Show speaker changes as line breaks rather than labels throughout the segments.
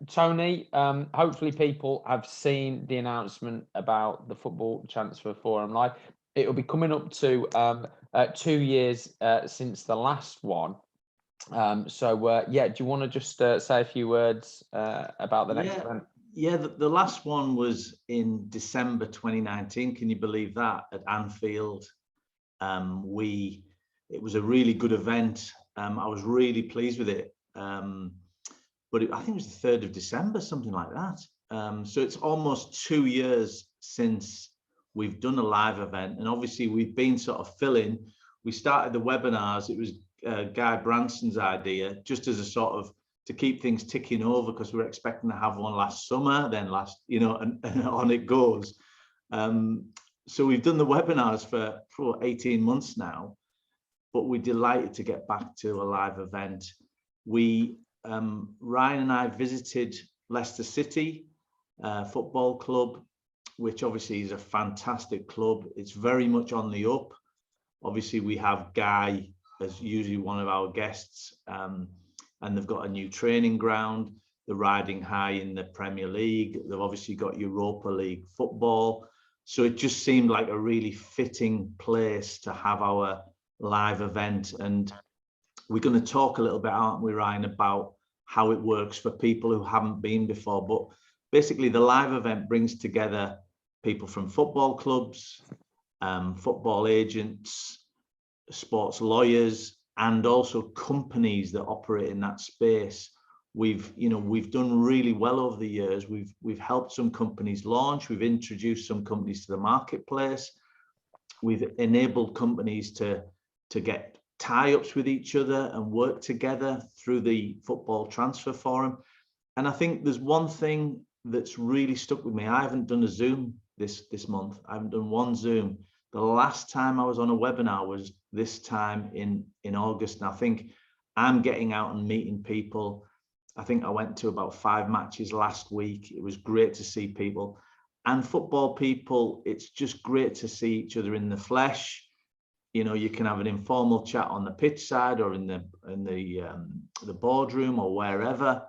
Tony, hopefully people have seen the announcement about the Football Transfer Forum Live. It will be coming up to 2 years since the last one. Do you want to just say a few words about the next event?
Yeah, the last one was in December 2019. Can you believe that, at Anfield? It was a really good event. I was really pleased with it. But I think it was the 3rd of December, something like that. So it's almost 2 years since we've done a live event. And obviously we've been sort of filling. We started the webinars. It was Guy Branson's idea, just as a sort of to keep things ticking over, because we were expecting to have one last summer, then and on it goes. So we've done the webinars for 18 months now, but we're delighted to get back to a live event. Ryan and I visited Leicester City Football Club, which obviously is a fantastic club. It's very much on the up. Obviously, we have Guy as usually one of our guests, and they've got a new training ground. They're riding high in the Premier League. They've obviously got Europa League football. So it just seemed like a really fitting place to have our live event. And we're going to talk a little bit, aren't we, Ryan, about how it works for people who haven't been before. But basically, the live event brings together people from football clubs, football agents, sports lawyers, and also companies that operate in that space. We've done really well over the years. We've helped some companies launch. We've introduced some companies to the marketplace. We've enabled companies to get tie-ups with each other and work together through the Football Transfer Forum. And I think there's one thing that's really stuck with me. I haven't done a Zoom this month. I haven't done one Zoom. The last time I was on a webinar was this time in August. And I think I'm getting out and meeting people. I think I went to about 5 matches last week. It was great to see people. And football people, it's just great to see each other in the flesh. You can have an informal chat on the pitch side or in the boardroom or wherever.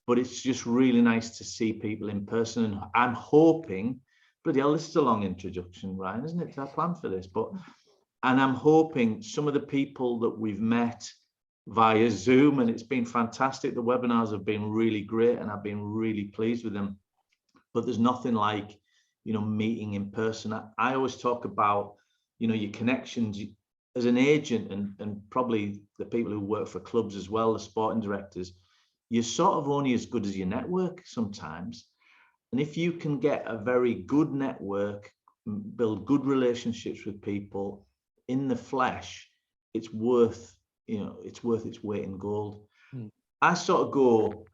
But it's just really nice to see people in person. And I'm hoping, bloody hell, this is a long introduction, Ryan, isn't it? I planned for this, and I'm hoping some of the people that we've met via Zoom, and it's been fantastic. The webinars have been really great, and I've been really pleased with them. But there's nothing like, meeting in person. I always talk about, your connections as an agent, and probably the people who work for clubs as well, the sporting directors. You're sort of only as good as your network sometimes. And if you can get a very good network, build good relationships with people in the flesh, it's worth its weight in gold. I sort of go,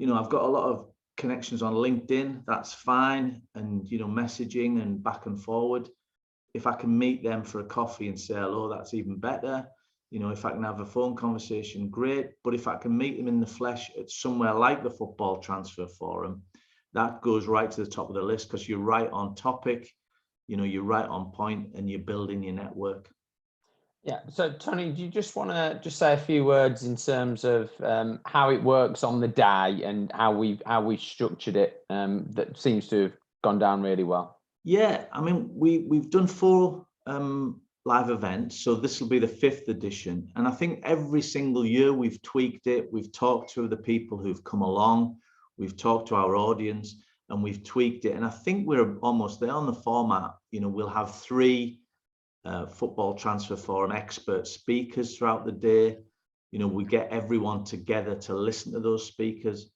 I've got a lot of connections on LinkedIn. That's fine. And, messaging and back and forward. If I can meet them for a coffee and say hello, that's even better. If I can have a phone conversation, great. But if I can meet them in the flesh at somewhere like the Football Transfer Forum, that goes right to the top of the list, because you're right on topic, you're right on point, and you're building your network.
Yeah. So, Tony, do you just want to just say a few words in terms of how it works on the day and how we structured it? That seems to have gone down really well.
Yeah, I mean, we've done 4 live events, so this will be the 5th edition. And I think every single year we've tweaked it. We've talked to the people who've come along. We've talked to our audience, and we've tweaked it. And I think we're almost there on the format. We'll have 3 Football Transfer Forum expert speakers throughout the day. We get everyone together to listen to those speakers.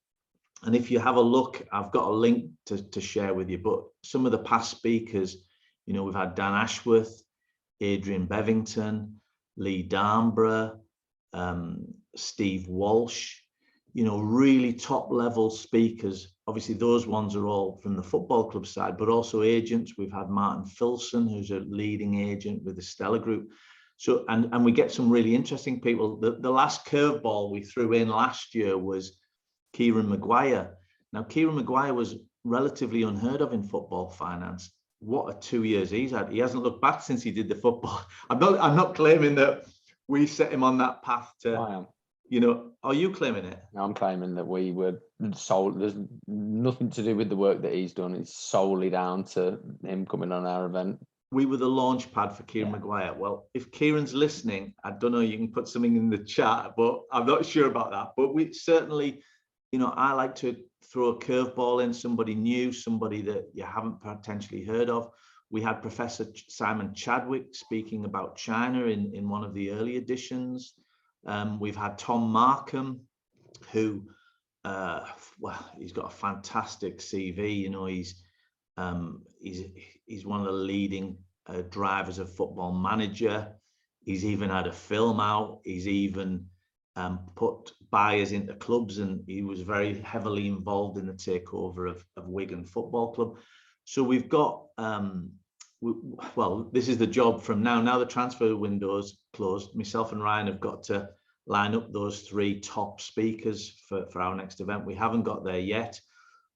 And if you have a look, I've got a link to share with you. But some of the past speakers, we've had Dan Ashworth, Adrian Bevington, Lee Darnborough, Steve Walsh, really top level speakers. Obviously, those ones are all from the football club side, but also agents. We've had Martin Filson, who's a leading agent with the Stella Group. So, and we get some really interesting people. The last curveball we threw in last year was Kieran Mcguire. Now, Kieran Mcguire was relatively unheard of in football finance. What a 2 years he's had. He hasn't looked back since he did the football. I'm not claiming that we set him on that path to You know, are you claiming it?
I'm claiming that we were sold. There's nothing to do with the work that he's done. It's solely down to him coming on our event.
We were the launch pad for Kieran Mcguire. Well, if Kieran's listening, I don't know, you can put something in the chat, but I'm not sure about that. But we certainly, you know, I like to throw a curveball in, somebody new, somebody that you haven't potentially heard of. We had Professor Simon Chadwick speaking about China in one of the early editions. We've had Tom Markham, who, well, he's got a fantastic CV. You know, he's one of the leading drivers of Football Manager. He's even had a film out. He's even put buyers into clubs, and he was very heavily involved in the takeover of Wigan Football Club. So we've got, well, this is the job from now. Now the transfer window's closed. Myself and Ryan have got to line up those 3 top speakers for our next event. We haven't got there yet,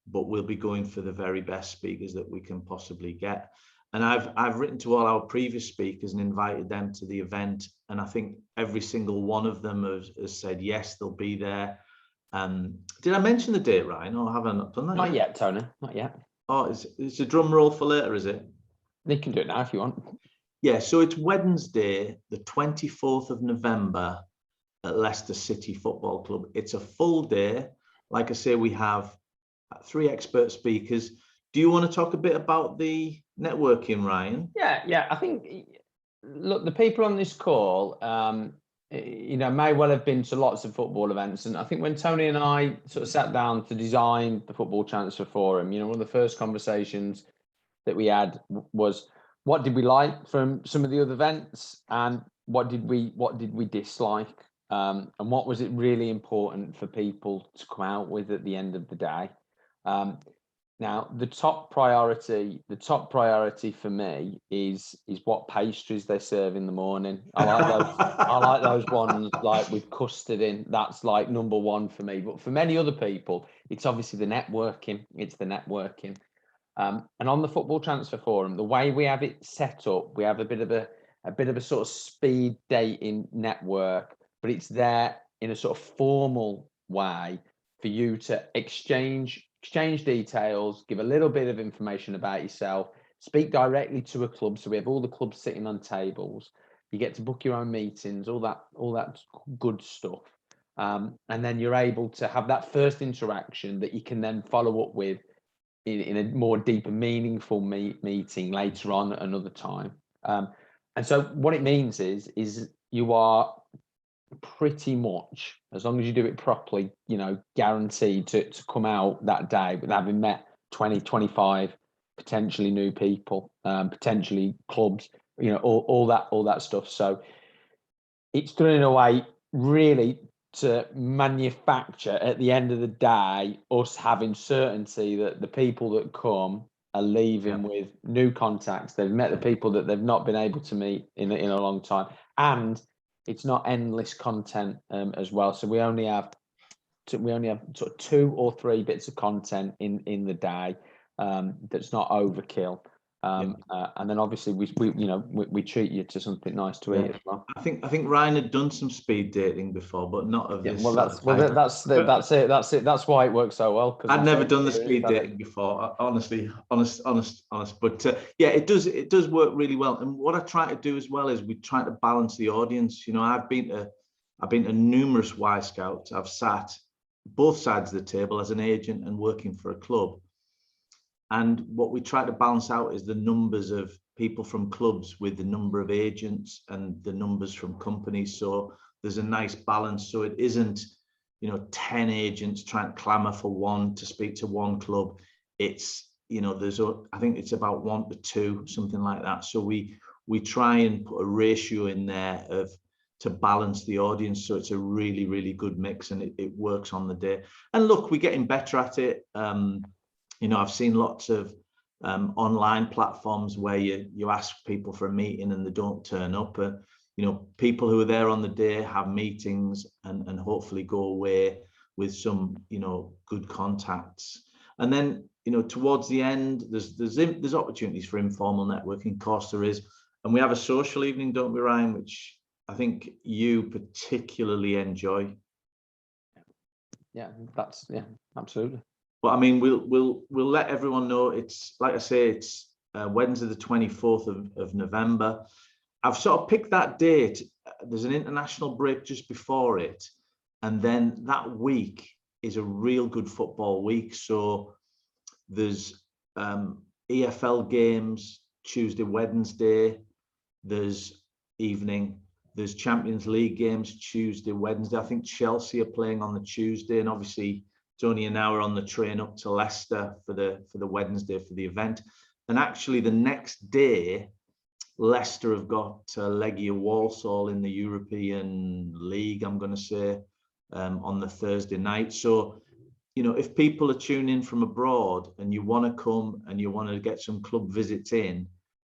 but we'll be going for the very best speakers that we can possibly get. And I've written to all our previous speakers and invited them to the event. And I think every single one of them has said, yes, they'll be there. Did I mention the date, Ryan? Or have I not done that?
Not yet, Tony. Not yet.
Oh, it's a drum roll for later, is it?
You can do it now if you want.
Yeah, so it's Wednesday, the 24th of November at Leicester City Football Club. It's a full day. Like I say, we have 3 expert speakers. Do you want to talk a bit about the networking, Ryan?
Yeah. I think, look, the people on this call, you know, may well have been to lots of football events. And I think when Tony and I sort of sat down to design the Football Transfer Forum, you know, one of the first conversations that we had was, what did we like from some of the other events, and what did we dislike, and what was it really important for people to come out with at the end of the day. Now, the top priority for me is what pastries they serve in the morning. I like those ones like with custard in. That's like number 1 for me. But for many other people, it's obviously the networking. It's the networking. And on the Football Transfer Forum, the way we have it set up, we have a bit of a sort of speed dating network, but it's there in a sort of formal way for you to exchange details, give a little bit of information about yourself, speak directly to a club. So we have all the clubs sitting on tables. You get to book your own meetings, all that good stuff. And then you're able to have that first interaction that you can then follow up with in a more deeper, meaningful meeting later on at another time. And so what it means is you are pretty much, as long as you do it properly, you know, guaranteed to come out that day with having met 20, 25 potentially new people, potentially clubs, you know, all that stuff. So it's done in a way really to manufacture, at the end of the day, us having certainty that the people that come are leaving with new contacts. They've met the people that they've not been able to meet in a long time, and it's not endless content as well. So we only have sort of 2 or 3 bits of content in the day that's not overkill. And then obviously we treat you to something nice to eat as well.
I think Ryan had done some speed dating before, but not of this.
Well, that's it. That's why it works so well.
I'd never done the speed dating before, honestly, honest. But yeah, it does work really well. And what I try to do as well is we try to balance the audience. You know, I've been to numerous Y Scouts. I've sat both sides of the table as an agent and working for a club. And what we try to balance out is the numbers of people from clubs with the number of agents and the numbers from companies. So there's a nice balance. So it isn't, you know, 10 agents trying to clamour for one to speak to one club. It's, you know, I think it's about 1 to 2, something like that. So we try and put a ratio in there to balance the audience. So it's a really, really good mix, and it works on the day. And look, we're getting better at it. You know, I've seen lots of online platforms where you ask people for a meeting and they don't turn up. You know, people who are there on the day have meetings and hopefully go away with some, you know, good contacts. And then, you know, towards the end, there's opportunities for informal networking. Of course there is. And we have a social evening, don't we, Ryan, which I think you particularly enjoy.
Absolutely.
But I mean, we'll let everyone know. It's like I say, it's Wednesday the 24th of November. I've sort of picked that date. There's an international break just before it, and then that week is a real good football week. So there's EFL games Tuesday, Wednesday. There's evening. There's Champions League games Tuesday, Wednesday. I think Chelsea are playing on the Tuesday, and obviously it's only an hour on the train up to Leicester for the Wednesday for the event. And actually, the next day, Leicester have got Legia Walsall in the European League, I'm going to say, on the Thursday night. So, you know, if people are tuning in from abroad and you want to come and you want to get some club visits in,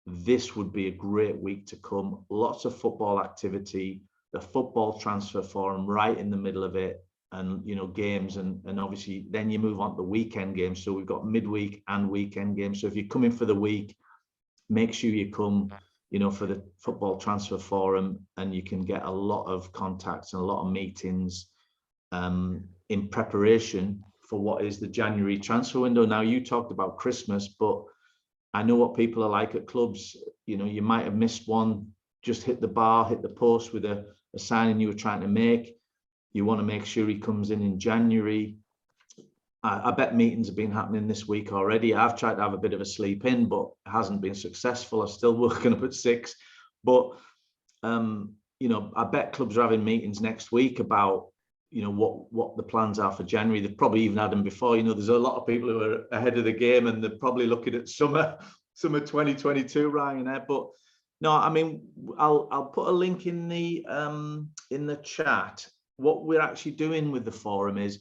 this would be a great week to come. Lots of football activity, the football transfer forum right in the middle of it, and, you know, games, and obviously then you move on to the weekend games. So we've got midweek and weekend games. So if you're coming for the week, make sure you come, you know, for the football transfer forum, and you can get a lot of contacts and a lot of meetings in preparation for what is the January transfer window. Now, you talked about Christmas, but I know what people are like at clubs. You know, you might have missed one, just hit the bar, hit the post with a signing you were trying to make. You want to make sure he comes in January. I bet meetings have been happening this week already. I've tried to have a bit of a sleep in, but it hasn't been successful. I'm still working up at 6. But, you know, I bet clubs are having meetings next week about, you know, what the plans are for January. They've probably even had them before. You know, there's a lot of people who are ahead of the game, and they're probably looking at summer 2022, Ryan. But no, I mean, I'll put a link in the chat. What we're actually doing with the forum is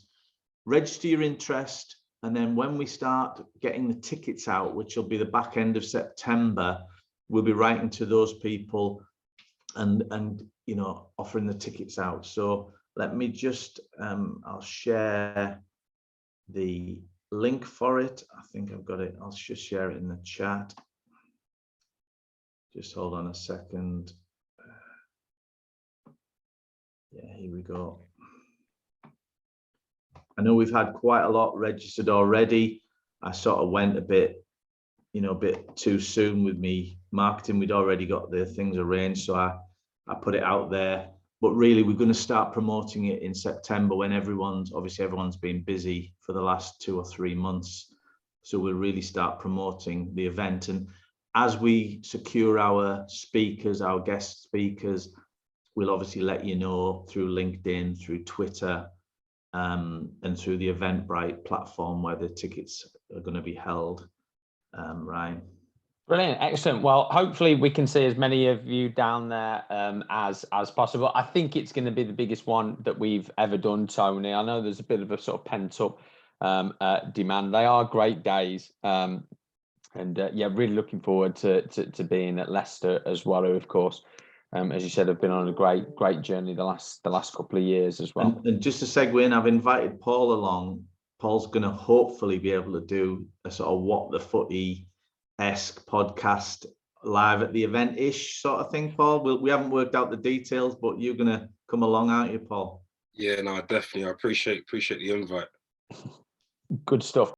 register your interest, and then when we start getting the tickets out, which will be the back end of September, we'll be writing to those people and you know, offering the tickets out. So let me just I'll share the link for it. I think I've got it. I'll just share it in the chat. Just hold on a second. Yeah, here we go. I know we've had quite a lot registered already. I sort of went a bit too soon with me marketing. We'd already got the things arranged, so I put it out there. But really, we're going to start promoting it in September, when everyone's been busy for the last 2 or 3 months. So we'll really start promoting the event. And as we secure our speakers, our guest speakers, we'll obviously let you know through LinkedIn, through Twitter, and through the Eventbrite platform where the tickets are going to be held. Ryan.
Brilliant, excellent. Well, hopefully we can see as many of you down there as possible. I think it's going to be the biggest one that we've ever done, Tony. I know there's a bit of a sort of pent up demand. They are great days, and yeah, really looking forward to being at Leicester as well, who, of course, as you said, have been on a great journey the last couple of years as well.
And just to segue in, I've invited Paul along. Paul's going to hopefully be able to do a sort of What the Footy-esque podcast live at the event-ish sort of thing, Paul. We haven't worked out the details, but you're going to come along, aren't you, Paul?
Yeah, no, definitely. I appreciate the invite.
Good stuff.